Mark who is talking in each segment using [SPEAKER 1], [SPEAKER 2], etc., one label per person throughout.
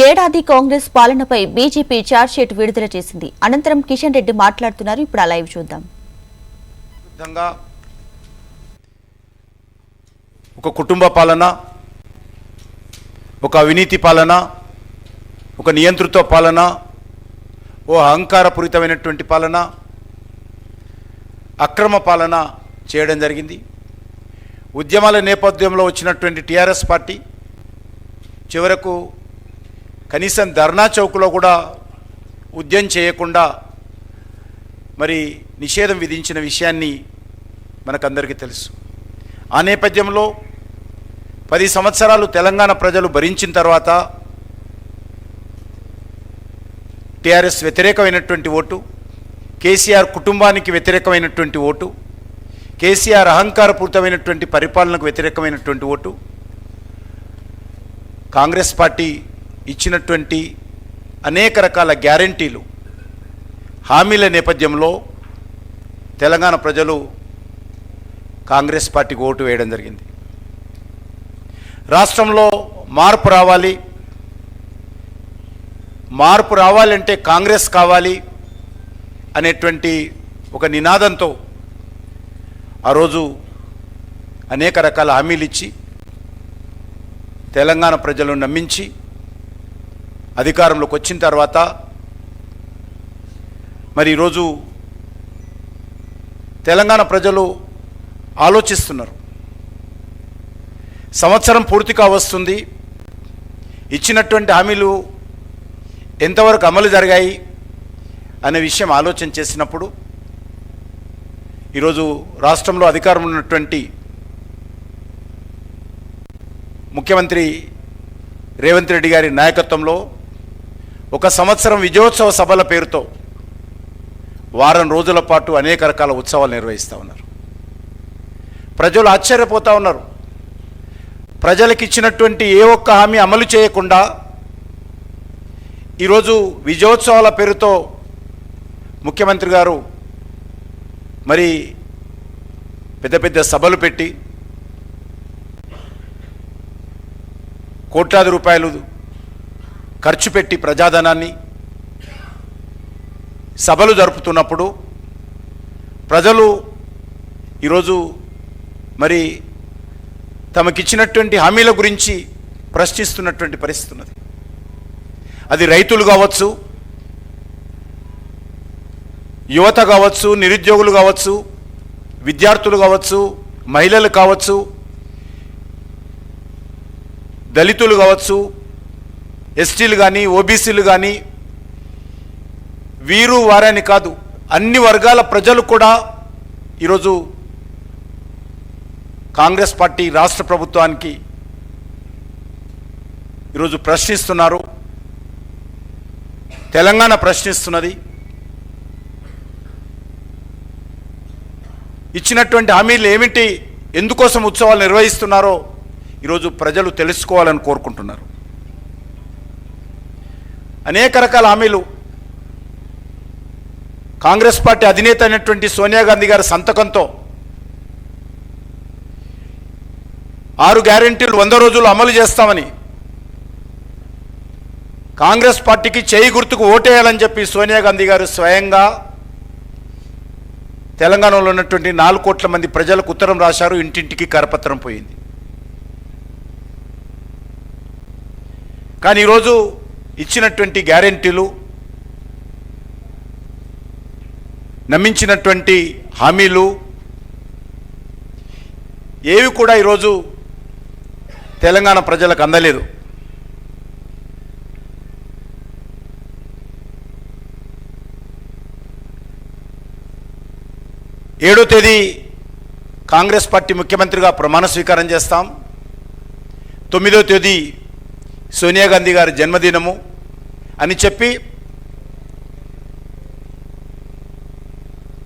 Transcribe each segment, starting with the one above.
[SPEAKER 1] ఏడాది కాంగ్రెస్ పాలనపై BJP chargesheet విడుదల చేసింది. అనంతరం కిషన్ రెడ్డి మాట్లాడుతున్నారు. ఇప్పుడు ఆ లైవ్ చూద్దాం.
[SPEAKER 2] ఒక కుటుంబ పాలన, ఒక అవినీతి పాలన, ఒక నియంతృత్వ పాలన, ఓ అహంకారపూరితమైనటువంటి పాలన, అక్రమ పాలన చేయడం జరిగింది. ఉద్యమాల నేపథ్యంలో వచ్చినటువంటి టీఆర్ఎస్ పార్టీ చివరకు కనీసం ధర్నా చౌక్లో కూడా ఉద్యమం చేయకుండా మరి నిషేధం విధించిన విషయాన్ని మనకందరికీ తెలుసు. ఆ నేపథ్యంలో 10 సంవత్సరాలు తెలంగాణ ప్రజలు భరించిన తర్వాత టీఆర్ఎస్ వ్యతిరేకమైనటువంటి ఓటు, కేసీఆర్ కుటుంబానికి వ్యతిరేకమైనటువంటి ఓటు, కేసీఆర్ అహంకారపూరితమైనటువంటి పరిపాలనకు వ్యతిరేకమైనటువంటి ఓటు, కాంగ్రెస్ పార్టీ ఇచ్చినటువంటి అనేక రకాల గ్యారంటీలు, హామీల నేపథ్యంలో తెలంగాణ ప్రజలు కాంగ్రెస్ పార్టీకి ఓటు వేయడం జరిగింది. రాష్ట్రంలో మార్పు రావాలి, మార్పు రావాలంటే కాంగ్రెస్ కావాలి అనేటువంటి ఒక నినాదంతో ఆ రోజు అనేక రకాల హామీలు ఇచ్చి తెలంగాణ ప్రజలను నమ్మించి అధికారంలోకి వచ్చిన తర్వాత మరి ఈరోజు తెలంగాణ ప్రజలు ఆలోచిస్తున్నారు. సంవత్సరం పూర్తిగా వస్తుంది, ఇచ్చినటువంటి హామీలు ఎంతవరకు అమలు జరిగాయి అనే విషయం ఆలోచన చేసినప్పుడు ఈరోజు రాష్ట్రంలో అధికారంలో ఉన్నటువంటి ముఖ్యమంత్రి రేవంత్ రెడ్డి గారి నాయకత్వంలో ఒక సంవత్సరం విజయోత్సవ సభల పేరుతో వారం రోజుల పాటు అనేక రకాల ఉత్సవాలు నిర్వహిస్తూ ఉన్నారు. ప్రజలు ఆశ్చర్యపోతూ ఉన్నారు. ప్రజలకు ఇచ్చినటువంటి ఏ ఒక్క హామీ అమలు చేయకుండా ఈరోజు విజయోత్సవాల పేరుతో ముఖ్యమంత్రి గారు మరి పెద్ద పెద్ద సభలు పెట్టి కోట్లాది రూపాయలు ఖర్చు పెట్టి ప్రజాధనాన్ని సభలు జరుపుతున్నప్పుడు ప్రజలు ఈరోజు మరి తమకిచ్చినటువంటి హామీల గురించి ప్రశ్నిస్తున్నటువంటి పరిస్థితి ఉన్నది. అది రైతులు కావచ్చు, యువత కావచ్చు, నిరుద్యోగులు కావచ్చు, విద్యార్థులు కావచ్చు, మహిళలు కావచ్చు, దళితులు కావచ్చు, ఎస్టీలు కానీ, ఓబీసీలు కానీ, వీరు వారని కాదు, అన్ని వర్గాల ప్రజలు కూడా ఈరోజు కాంగ్రెస్ పార్టీ రాష్ట్ర ప్రభుత్వానికి ఈరోజు ప్రశ్నిస్తున్నారు. తెలంగాణ ప్రశ్నిస్తున్నది. ఇచ్చినటువంటి హామీలు ఏమిటి, ఎందుకోసం ఉత్సవాలు నిర్వహిస్తున్నారో ఈరోజు ప్రజలు తెలుసుకోవాలని కోరుకుంటున్నారు. అనేక రకాల హామీలు కాంగ్రెస్ పార్టీ అధినేత అయినటువంటి సోనియా గాంధీ గారి సంతకంతో 6 గ్యారెంటీలు 100 రోజులు అమలు చేస్తామని, కాంగ్రెస్ పార్టీకి చేయి గుర్తుకు ఓటేయాలని చెప్పి సోనియా గాంధీ గారు స్వయంగా తెలంగాణలో ఉన్నటువంటి 4 కోట్ల మంది ప్రజలకు ఉత్తరం రాశారు. ఇంటింటికి కరపత్రం పోయింది. కానీ ఈరోజు ఇచ్చినటువంటి గ్యారెంటీలు, నమ్మించినటువంటి హామీలు ఏవి కూడా ఈరోజు తెలంగాణ ప్రజలకు అందలేదు. ఏడో తేదీ కాంగ్రెస్ పార్టీ ముఖ్యమంత్రిగా ప్రమాణ స్వీకారం చేస్తాం. 9వ తేదీ సోనియా గాంధీ గారి జన్మదినము అని చెప్పి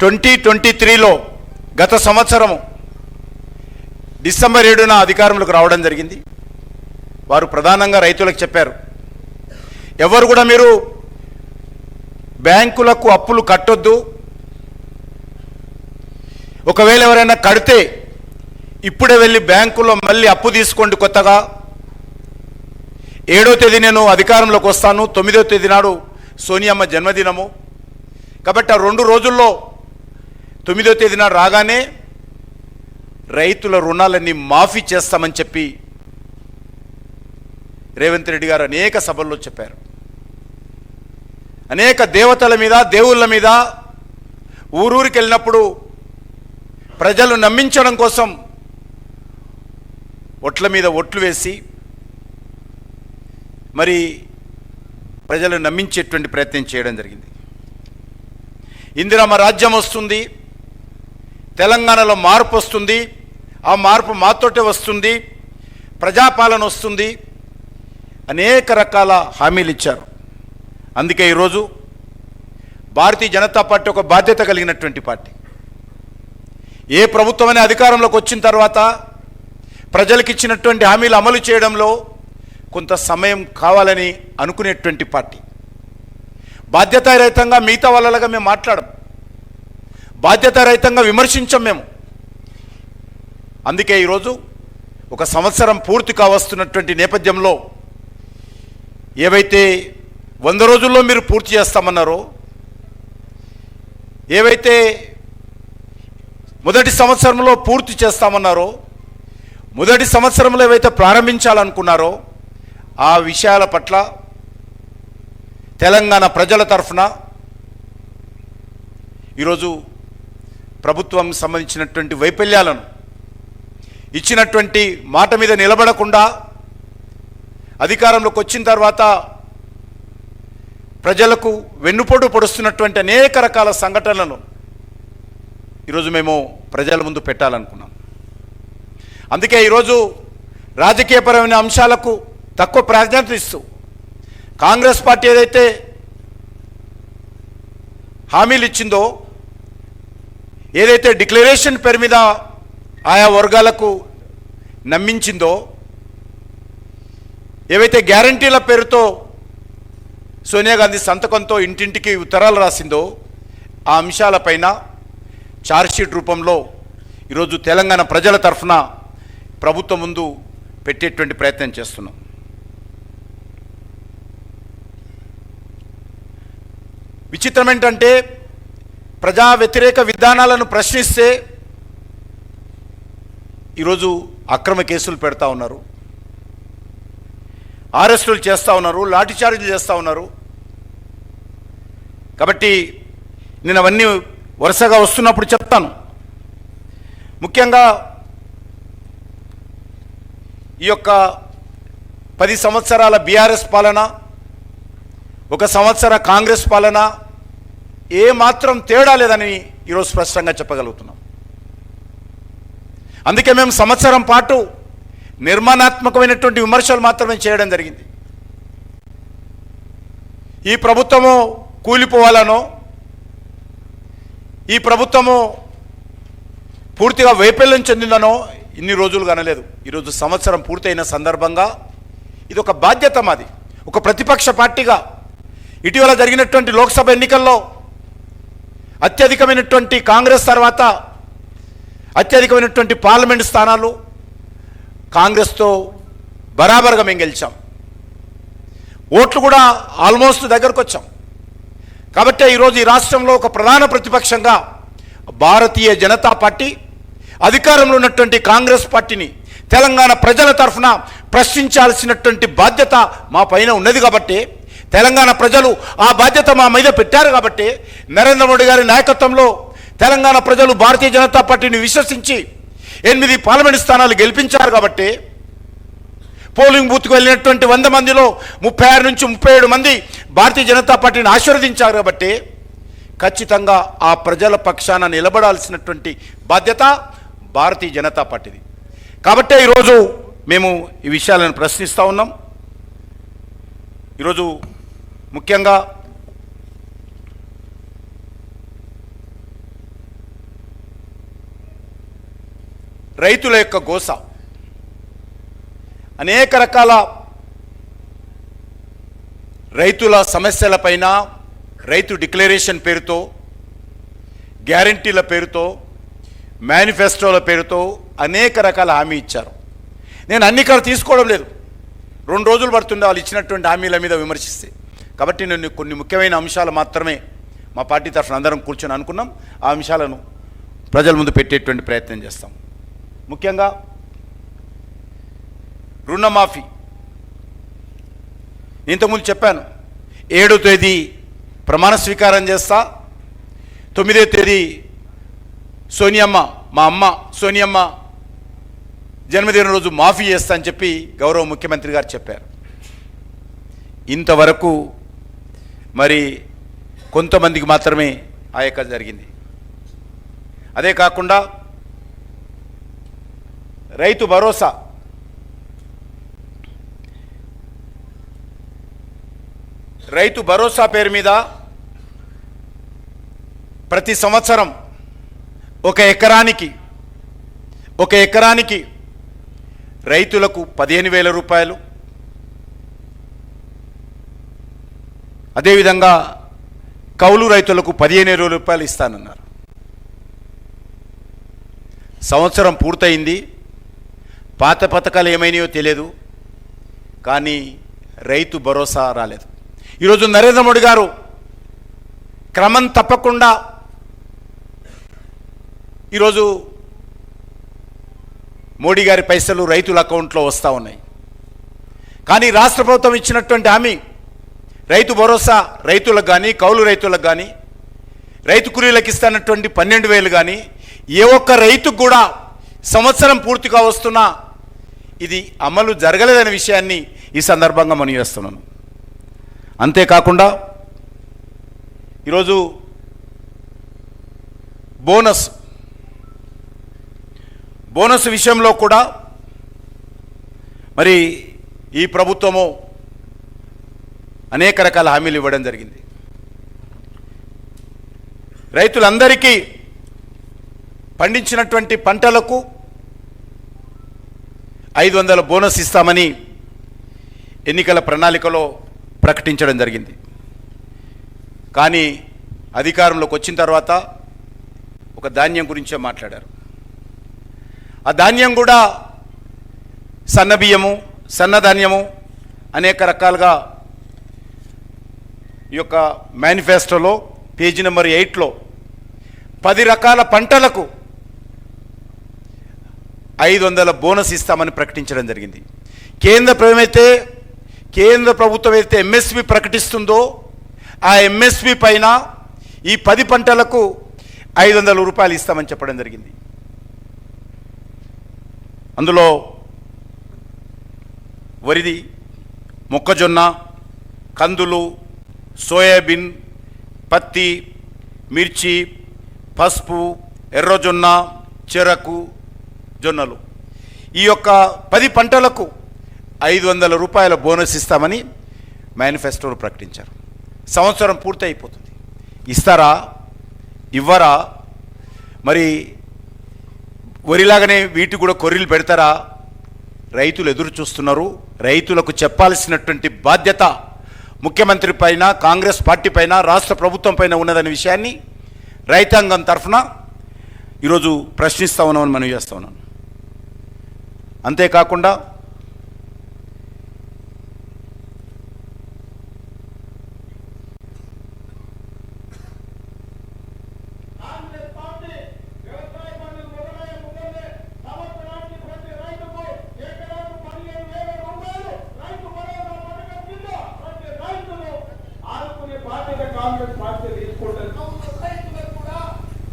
[SPEAKER 2] 2023లో గత సంవత్సరము డిసెంబర్ 7న అధికారంలోకి రావడం జరిగింది. వారు ప్రధానంగా రైతులకు చెప్పారు, ఎవరు కూడా మీరు బ్యాంకులకు అప్పులు కట్టొద్దు, ఒకవేళ ఎవరైనా కడితే ఇప్పుడే వెళ్ళి బ్యాంకులో మళ్ళీ అప్పు తీసుకోండి కొత్తగా, 7వ తేదీ నేను అధికారంలోకి వస్తాను, 9వ తేదీ నాడు సోనియమ్మ జన్మదినము. కాబట్టి ఆ 2 రోజుల్లో 9వ తేదీ నాడు రాగానే రైతుల రుణాలన్నీ మాఫీ చేస్తామని చెప్పి రేవంత్ రెడ్డి గారు అనేక సభల్లో చెప్పారు. అనేక దేవతల మీద, దేవుళ్ళ మీద ఊరూరికి వెళ్ళినప్పుడు ప్రజలు నమ్మించడం కోసం ఒట్ల మీద ఒట్లు వేసి మరి ప్రజలు నమ్మించేటువంటి ప్రయత్నం చేయడం జరిగింది. ఇందిరమ్మ రాజ్యం వస్తుంది, తెలంగాణలో మార్పు వస్తుంది, ఆ మార్పు మాతోటే వస్తుంది, ప్రజాపాలన వస్తుంది, అనేక రకాల హామీలు ఇచ్చారు. అందుకే ఈరోజు భారతీయ జనతా పార్టీ ఒక బాధ్యత కలిగినటువంటి పార్టీ. ఏ ప్రభుత్వమైన అధికారంలోకి వచ్చిన తర్వాత ప్రజలకు ఇచ్చినటువంటి హామీలు అమలు చేయడంలో కొంత సమయం కావాలని అనుకునేటువంటి పార్టీ. బాధ్యతారహితంగా మిగతా వాళ్ళలాగా మేము మాట్లాడం, బాధ్యతారహితంగా విమర్శించం మేము. అందుకే ఈరోజు ఒక సంవత్సరం పూర్తి కావస్తున్నటువంటి నేపథ్యంలో ఏవైతే 100 రోజుల్లో మీరు పూర్తి చేస్తామన్నారో, ఏవైతే మొదటి సంవత్సరంలో పూర్తి చేస్తామన్నారో, మొదటి సంవత్సరంలో ఏవైతే ప్రారంభించాలనుకున్నారో ఆ విషయాల పట్ల తెలంగాణ ప్రజల తరఫున ఈరోజు ప్రభుత్వం సంబంధించినటువంటి వైఫల్యాలను, ఇచ్చినటువంటి మాట మీద నిలబడకుండా అధికారంలోకి వచ్చిన తర్వాత ప్రజలకు వెన్నుపోటు పొడుస్తున్నటువంటి అనేక రకాల సంఘటనలను ఈరోజు మేము ప్రజల ముందు పెట్టాలనుకున్నాం. అందుకే ఈరోజు రాజకీయపరమైన అంశాలకు తక్కువ ప్రాధాన్యత ఇస్తూ కాంగ్రెస్ పార్టీ ఏదైతే హామీలు ఇచ్చిందో, ఏదైతే డిక్లరేషన్ పేరు మీద ఆయా వర్గాలకు నమ్మించిందో, ఏవైతే గ్యారంటీల పేరుతో సోనియా గాంధీ సంతకంతో ఇంటింటికి ఉత్తరాలు రాసిందో ఆ అంశాలపైన ఛార్జ్షీట్ రూపంలో ఈరోజు తెలంగాణ ప్రజల తరఫున ప్రభుత్వం ముందు పెట్టేటువంటి ప్రయత్నం చేస్తున్నాం. విచిత్రం ఏంటంటే ప్రజా వ్యతిరేక విధానాలను ప్రశ్నిస్తే ఈరోజు అక్రమ కేసులు పెడతా ఉన్నారు, అరెస్టులు చేస్తూ ఉన్నారు, లాఠీచార్జీలు చేస్తూ ఉన్నారు. కాబట్టి నేను అవన్నీ వరుసగా వస్తున్నప్పుడు చెప్తాను. ముఖ్యంగా ఈ యొక్క 10 సంవత్సరాల బీఆర్ఎస్ పాలన, 1 సంవత్సర కాంగ్రెస్ పాలన ఏమాత్రం తేడా లేదని ఈరోజు స్పష్టంగా చెప్పగలుగుతున్నాం. అందుకే మేము సంవత్సరం పాటు నిర్మాణాత్మకమైనటువంటి విమర్శలు మాత్రమే చేయడం జరిగింది. ఈ ప్రభుత్వము కూలిపోవాలనో, ఈ ప్రభుత్వము పూర్తిగా వైఫల్యం చెందిందనో ఇన్ని రోజులు కనలేదు. ఈరోజు సంవత్సరం పూర్తయిన సందర్భంగా ఇది ఒక బాధ్యత మాది. ఒక ప్రతిపక్ష పార్టీగా ఇటీవల జరిగినటువంటి లోక్సభ ఎన్నికల్లో అత్యధికమైనటువంటి కాంగ్రెస్ తర్వాత అత్యధికమైనటువంటి పార్లమెంటు స్థానాలు కాంగ్రెస్తో బరాబర్గా మేము గెలిచాం. ఓట్లు కూడా ఆల్మోస్ట్ దగ్గరకు వచ్చాం. కాబట్టి ఈరోజు ఈ రాష్ట్రంలో ఒక ప్రధాన ప్రతిపక్షంగా భారతీయ జనతా పార్టీ, అధికారంలో ఉన్నటువంటి కాంగ్రెస్ పార్టీని తెలంగాణ ప్రజల తరఫున ప్రశ్నించాల్సినటువంటి బాధ్యత మా పైన ఉన్నది. కాబట్టి తెలంగాణ ప్రజలు ఆ బాధ్యత మా మీద పెట్టారు. కాబట్టి నరేంద్ర మోడీ గారి నాయకత్వంలో తెలంగాణ ప్రజలు భారతీయ జనతా పార్టీని విశ్వసించి 8 పార్లమెంటు స్థానాలు గెలిపించారు. కాబట్టి పోలింగ్ బూత్కు వెళ్ళినటువంటి 100 మందిలో 36 నుంచి 37 మంది భారతీయ జనతా పార్టీని ఆశీర్వదించారు. కాబట్టి ఖచ్చితంగా ఆ ప్రజల పక్షాన నిలబడాల్సినటువంటి బాధ్యత భారతీయ జనతా పార్టీది. కాబట్టే ఈరోజు మేము ఈ విషయాలను ప్రశ్నిస్తూ ఉన్నాం. ఈరోజు ముఖ్యంగా రైతుల యొక్క గోస, అనేక రకాల రైతుల సమస్యలపైన రైతు డిక్లరేషన్ పేరుతో, గ్యారంటీల పేరుతో, మేనిఫెస్టోల పేరుతో అనేక రకాల హామీ ఇచ్చారు. నేను అన్ని ఇక్కడ తీసుకోవడం లేదు, 2 రోజులు పడుతుండే వాళ్ళు ఇచ్చినటువంటి హామీల మీద విమర్శిస్తే. కాబట్టి నేను కొన్ని ముఖ్యమైన అంశాలు మాత్రమే మా పార్టీ తరఫున అందరం కూర్చొని అనుకున్నాం. ఆ అంశాలను ప్రజల ముందు పెట్టేటువంటి ప్రయత్నం చేస్తాం. ముఖ్యంగా రుణమాఫీ. ఇంతకుముందు చెప్పాను, 7వ తేదీ ప్రమాణ స్వీకారం చేస్తా, 9వ తేదీ సోనియమ్మ, మా అమ్మ సోనియమ్మ జన్మదిన రోజు మాఫీ చేస్తా అని చెప్పి గౌరవ ముఖ్యమంత్రి గారు చెప్పారు. ఇంతవరకు మరి కొంతమందికి మాత్రమే ఆ యొక్క జరిగింది. అదే కాకుండా రైతు భరోసా, రైతు భరోసా పేరు మీద ప్రతి సంవత్సరం ఒక ఎకరానికి రైతులకు 15,000 రూపాయలు, అదేవిధంగా కౌలు రైతులకు 15,000 రూపాయలు ఇస్తానన్నారు. సంవత్సరం పూర్తయింది, పాత పథకాలు ఏమైనాయో తెలియదు, కానీ రైతు భరోసా రాలేదు. ఈరోజు నరేంద్ర మోడీ గారు క్రమం తప్పకుండా ఈరోజు మోడీ గారి పైసలు రైతుల అకౌంట్లో వస్తూ ఉన్నాయి. కానీ రాష్ట్ర ప్రభుత్వం ఇచ్చినటువంటి హామీ రైతు భరోసా రైతులకు కానీ కౌలు రైతులకు కానీ రైతు కూలీలకు ఇస్తున్నటువంటి 12,000 కానీ ఏ ఒక్క రైతుకు కూడా సంవత్సరం పూర్తిగా వస్తున్నా ఇది అమలు జరగలేదనే విషయాన్ని ఈ సందర్భంగా మనవి చేస్తున్నాను. అంతేకాకుండా ఈరోజు బోనస్ విషయంలో కూడా మరి ఈ ప్రభుత్వము అనేక రకాల హామీలు ఇవ్వడం జరిగింది. రైతులందరికీ పండించినటువంటి పంటలకు 500 బోనస్ ఇస్తామని ఎన్నికల ప్రణాళికలో ప్రకటించడం జరిగింది. కానీ అధికారంలోకి వచ్చిన తర్వాత ఒక ధాన్యం గురించే మాట్లాడారు. ఆ ధాన్యం కూడా సన్న బియ్యము, సన్నధాన్యము అనేక రకాలుగా ఈ యొక్క మేనిఫెస్టోలో పేజీ నెంబర్ 8లో 10 రకాల పంటలకు 500 బోనస్ ఇస్తామని ప్రకటించడం జరిగింది. కేంద్ర ప్రభుత్వం అయితే ఎంఎస్పి ప్రకటిస్తుందో ఆ ఎంఎస్పి పైన ఈ 10 పంటలకు 500 రూపాయలు ఇస్తామని చెప్పడం జరిగింది. అందులో వరిది, మొక్కజొన్న, కందులు, సోయాబీన్, పత్తి, మిర్చి, పసుపు, ఎర్రజొన్న, చెరకు, జొన్నలు, ఈ యొక్క 10 పంటలకు 500 రూపాయల బోనస్ ఇస్తామని మేనిఫెస్టోలో ప్రకటించారు. సంవత్సరం పూర్తి అయిపోతుంది. ఇస్తారా, ఇవ్వరా? మరి వరిలాగానే వీటి కూడా కొర్రీలు పెడతారా? రైతులు ఎదురు చూస్తున్నారు. రైతులకు చెప్పాల్సినటువంటి బాధ్యత ముఖ్యమంత్రి పైన, కాంగ్రెస్ పార్టీ పైన, రాష్ట్ర ప్రభుత్వం పైన ఉన్నదనే విషయాన్ని రైతాంగం తరఫున ఈరోజు ప్రశ్నిస్తూ ఉన్నామని మనం చేస్తూ ఉన్నాను. అంతేకాకుండా
[SPEAKER 3] కాంగ్రెస్ పార్టీ తీసుకుంటుంది. రైతులకు కూడా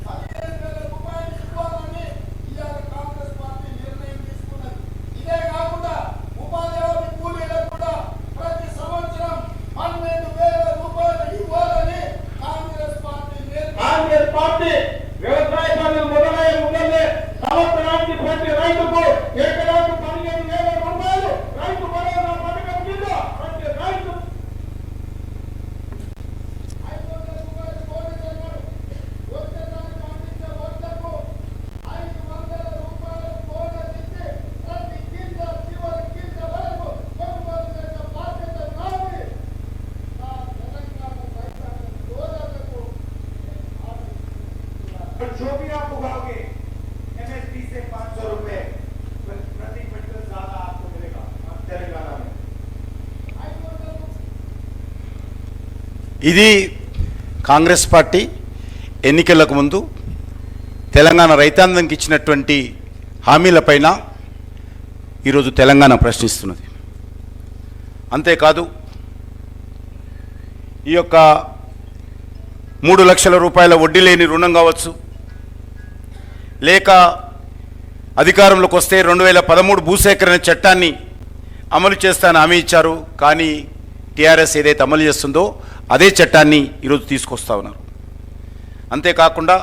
[SPEAKER 3] 15,000 రూపాయలు ఇవ్వాలని ఇవాళ కాంగ్రెస్ పార్టీ నిర్ణయం తీసుకున్నది. ఇదే కాకుండా
[SPEAKER 2] ఇది కాంగ్రెస్ పార్టీ ఎన్నికలకు ముందు తెలంగాణ రైతాంగానికి ఇచ్చినటువంటి హామీలపైన ఈరోజు తెలంగాణ ప్రశ్నిస్తున్నది. అంతేకాదు ఈ యొక్క 3 లక్షల రూపాయల వడ్డీ లేని రుణం కావచ్చు, లేక అధికారంలోకి వస్తే 2013 భూసేకరణ చట్టాన్ని అమలు చేస్తానని హామీ ఇచ్చారు. కానీ టీఆర్ఎస్ ఏదైతే అమలు చేస్తుందో అదే చట్టాన్ని ఈరోజు తీసుకొస్తా ఉన్నారు. అంతేకాకుండా